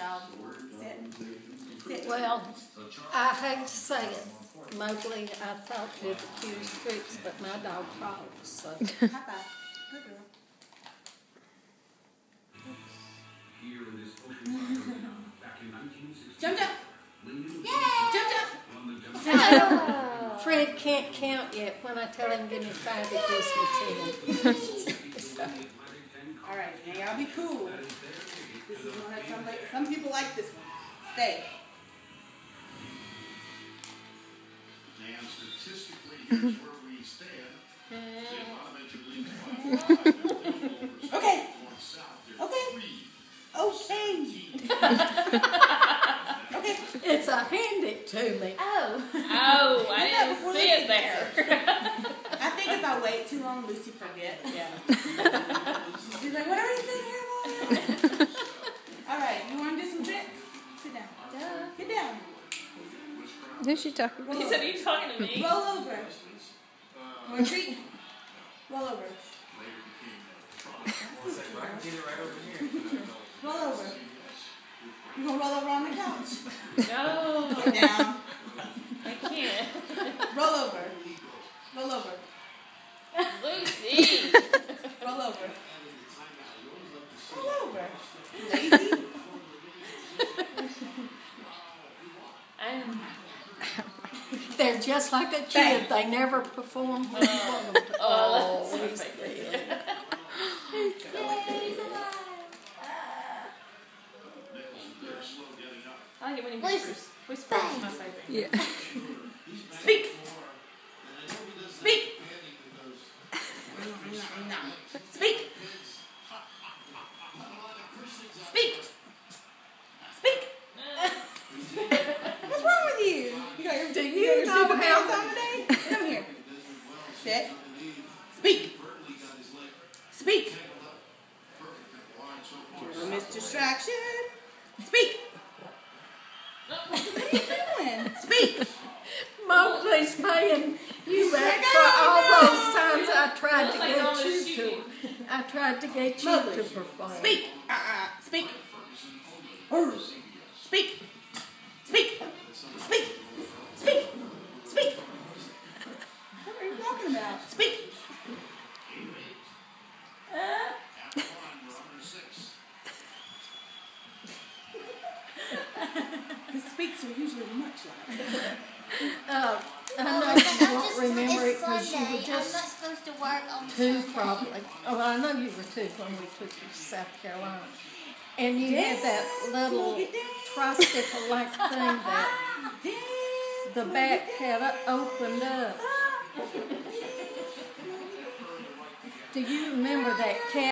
child. Sit. Sit. Well, I hate to say it, Mowgli, I thought did the cutest tricks, but my dog talks, so. High five. Good girl. Jump, jump. Yay! Jump, jump. Fred can't count yet. When I tell him give me 5, it gives me 10. All right, now y'all be cool. This is one that some people like this one. Stay. And statistically, here's where we stand. Okay. Okay. Okay. Okay. It's a hand it to me. Oh, I didn't see it there. I think if I wait too long, Lucy forgets. Yeah. She's like, what are you saying here, boy? All right, you want to do some tricks? Sit down. Get down. Who's she talking about? He said, "Are you talking to me?" Roll over. Want a treat? Roll over. Roll over. You gonna roll over on the couch? No. Get down. I can't. Roll over. Roll over. Lucy. Roll over. Roll over. Lazy. They're just like a kid. They never perform what you want them to. Oh, that's my favorite. I like it when he whispers. Whispers is my favorite. Yeah. Speak. Speak. Speak. Speak. Speak. What's wrong with you? You got your Do you your know stupid how pants on today? Come here. Sit. Speak. Speak. Don't miss distraction. Speak. What are you doing? Speak. Mowgli's paying you back for all those times I tried to get you to. I tried to get you Mowgli. to perform. Speak. Speak. Speak. Speak. Speak. Speak. Speak. What are you talking about? Speak. The speaks are usually much louder. I know you won't remember it because you were I'm not just supposed to work on 2 Sunday. probably. Oh, I know you were 2 when we took you to South Carolina. And you had that little tricycle-like thing that the back had opened up. Do you remember that cat?